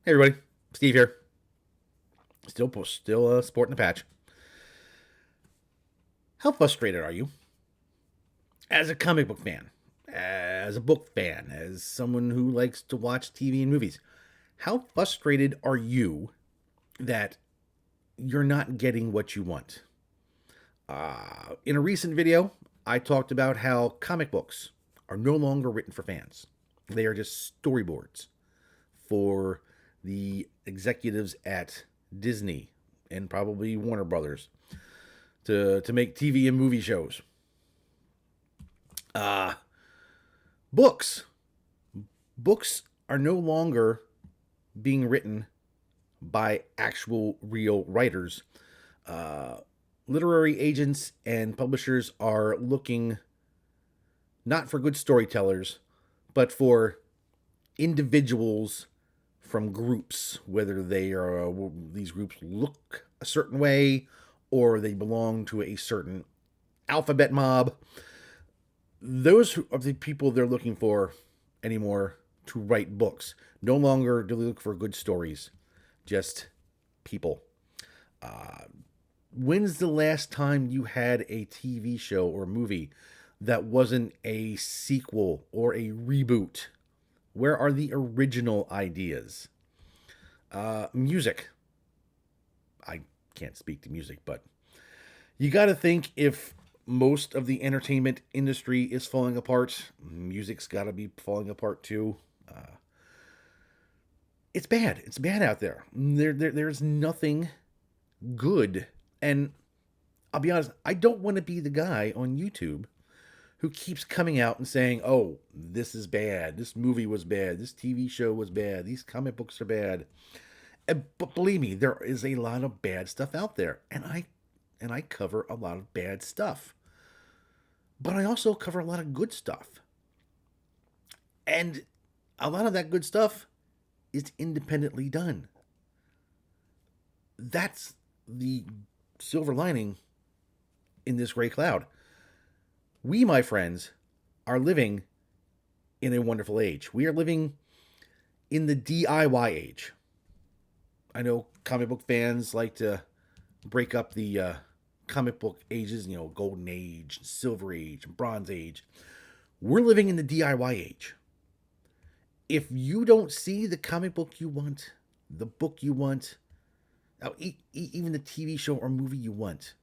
Hey everybody, Steve here. Still sporting the patch. How frustrated are you as a comic book fan, as a book fan, as someone who likes to watch TV and movies? How frustrated are you that you're not getting what you want? In a recent video, I talked about how comic books are no longer written for fans. They are just storyboards for the executives at Disney and probably Warner Brothers to make TV and movie shows. Uh books. Books are no longer being written by actual real writers. Uh Literary agents and publishers are looking not for good storytellers, but for individuals from groups, whether they are these groups look a certain way or they belong to a certain alphabet mob. Those are the people they're looking for anymore to write books. No longer do they look for good stories, just people. Uh, when's the last time you had a TV show or movie that wasn't a sequel or a reboot? Where are the original ideas? Music. I can't speak to music, but you got to think if most of the entertainment industry is falling apart, music's got to be falling apart too. It's bad. It's bad out there. There's nothing good. And I'll be honest, I don't want to be the guy on YouTube who keeps coming out and saying, oh, this is bad. This movie was bad. This TV show was bad. These comic books are bad. But believe me, there is a lot of bad stuff out there. And I cover a lot of bad stuff. But I also cover a lot of good stuff. And a lot of that good stuff is independently done. That's the silver lining in this gray cloud. We, my friends, are living in a wonderful age. We are living in the DIY age. I know comic book fans like to break up the comic book ages, Golden Age, Silver Age, and Bronze Age. We're living in the DIY age. If you don't see the comic book you want, the book you want, even the TV show or movie you want,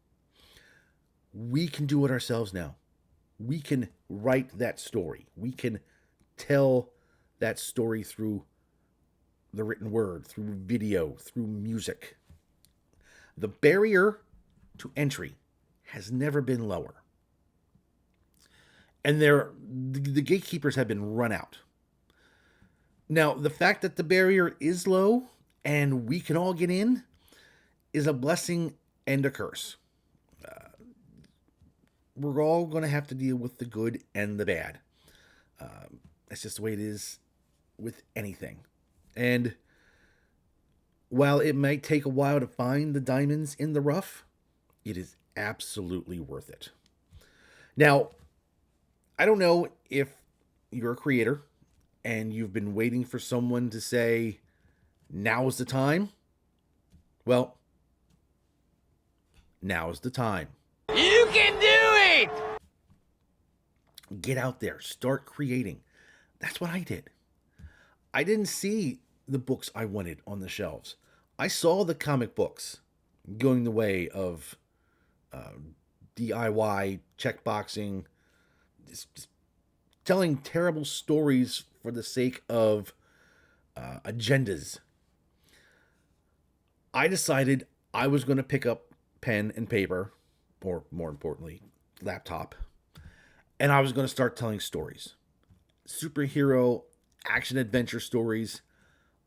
we can do it ourselves now. We can write that story. We can tell that story through the written word, through video, through music. The barrier to entry has never been lower. And the gatekeepers have been run out. Now, the fact that the barrier is low and we can all get in is a blessing and a curse. We're all going to have to deal with the good and the bad. That's just the way it is with anything. And while it might take a while to find the diamonds in the rough, it is absolutely worth it. Now, I don't know if you're a creator and you've been waiting for someone to say, now is the time. Well, now is the time. You can do it! Get out there, start creating. That's what I did. I didn't see the books I wanted on the shelves. I saw the comic books going the way of DIY, checkboxing, just telling terrible stories for the sake of agendas. I decided I was going to pick up pen and paper, or more importantly, laptop, and I was going to start telling stories. Superhero, action adventure stories.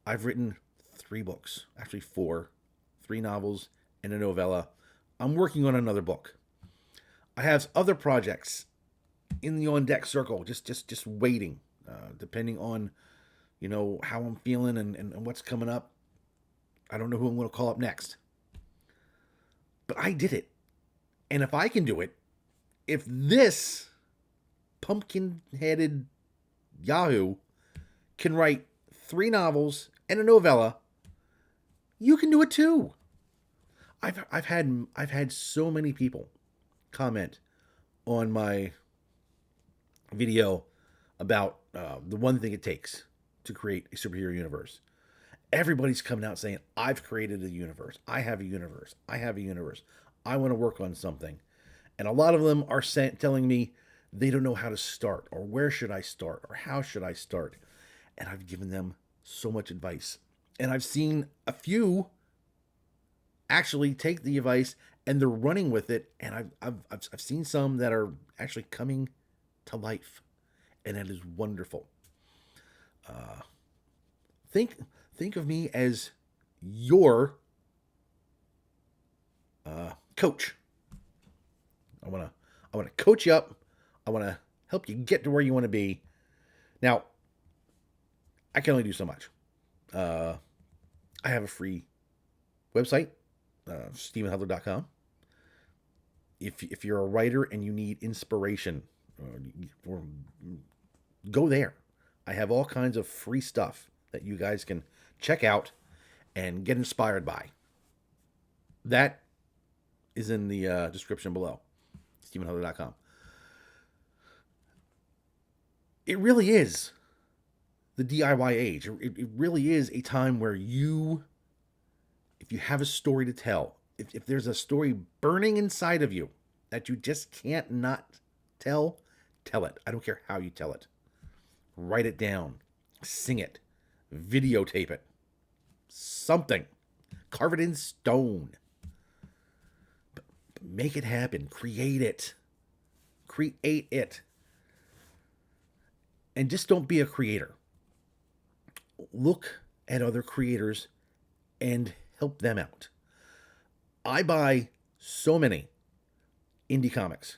I've written 3 books, actually 4, 3 novels and a novella. I'm working on another book. I have other projects in the on deck circle, just waiting, depending on, how I'm feeling and what's coming up. I don't know who I'm going to call up next. But I did it. And if I can do it, if this pumpkin-headed Yahoo can write 3 novels and a novella You can do it too. I've had so many people comment on my video about the one thing it takes to create a superhero universe. Everybody's coming out saying, I've created a universe. I have a universe. I have a universe. I want to work on something. And a lot of them are telling me they don't know how to start, or where should I start, or how should I start. And I've given them so much advice. And I've seen a few actually take the advice and they're running with it. And I've seen some that are actually coming to life. And that is wonderful. Uh, think think of me as your coach. I wanna coach you up. I wanna help you get to where you want to be. Now, I can only do so much. Uh, I have a free website, stephenhudler.com. If you're a writer and you need inspiration, or go there. I have all kinds of free stuff that you guys can check out and get inspired by. That is in the description below, stephenhudler.com. It really is the DIY age. It really is a time where if you have a story to tell, if there's a story burning inside of you that you just can't not tell it. I don't care how you tell it. Write it down, sing it, videotape it, something. Carve it in stone. But make it happen. Create it. Create it. And just don't be a creator. Look at other creators and help them out. I buy so many indie comics.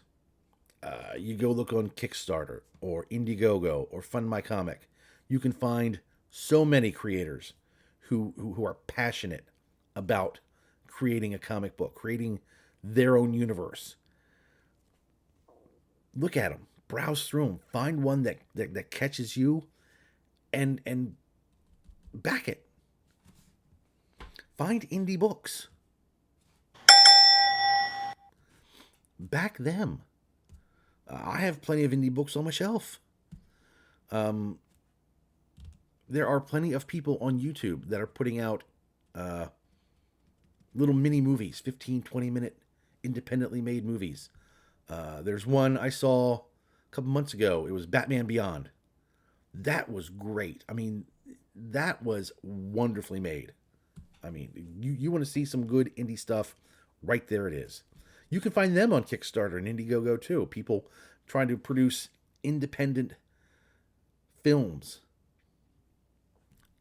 You go look on Kickstarter or Indiegogo or Fund My Comic. You can find so many creators who are passionate about creating a comic book, creating their own universe. Look at them, browse through them, find one that catches you, and back it. Find indie books, back them. I have plenty of indie books on my shelf. Um, there are plenty of people on YouTube that are putting out little mini movies, 15, 20-minute independently made movies. There's one I saw a couple months ago. It was Batman Beyond. That was great. I mean, that was wonderfully made. I mean, you want to see some good indie stuff, right there it is. You can find them on Kickstarter and Indiegogo too. People trying to produce independent films.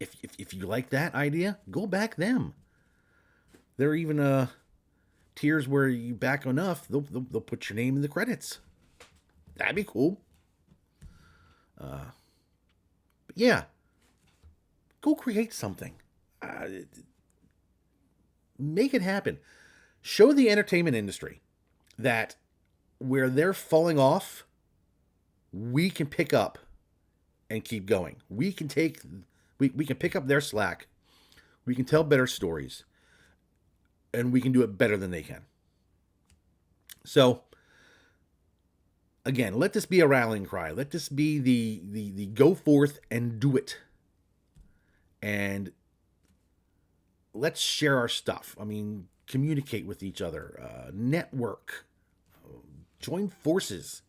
If you like that idea, go back them. There are even tiers where you back enough, they'll put your name in the credits. That'd be cool. But yeah, go create something. Make it happen. Show the entertainment industry that where they're falling off, we can pick up and keep going. We can pick up their slack. We can tell better stories, and we can do it better than they can. So again, let this be a rallying cry. Let this be the go forth and do it. And let's share our stuff. I mean, communicate with each other, network, join forces.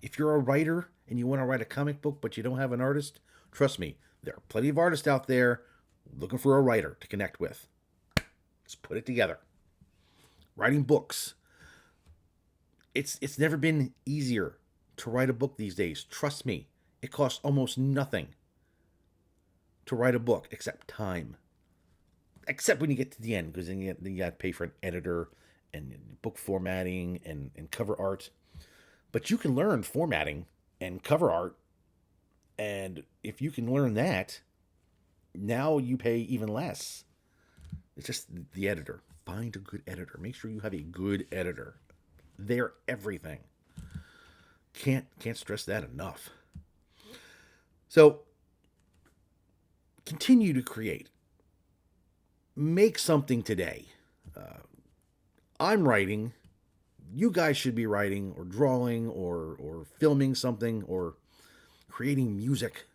If you're a writer and you want to write a comic book but you don't have an artist, trust me, there are plenty of artists out there looking for a writer to connect with. Let's put it together. Writing books. It's never been easier to write a book these days. Trust me, it costs almost nothing to write a book except time. Except when you get to the end, because then you got to pay for an editor and book formatting and cover art. But you can learn formatting and cover art. And if you can learn that, now you pay even less. It's just the editor. Find a good editor. Make sure you have a good editor. They're everything. Can't stress that enough. So continue to create. make something today. I'm writing. You guys should be writing or drawing or filming something or creating music.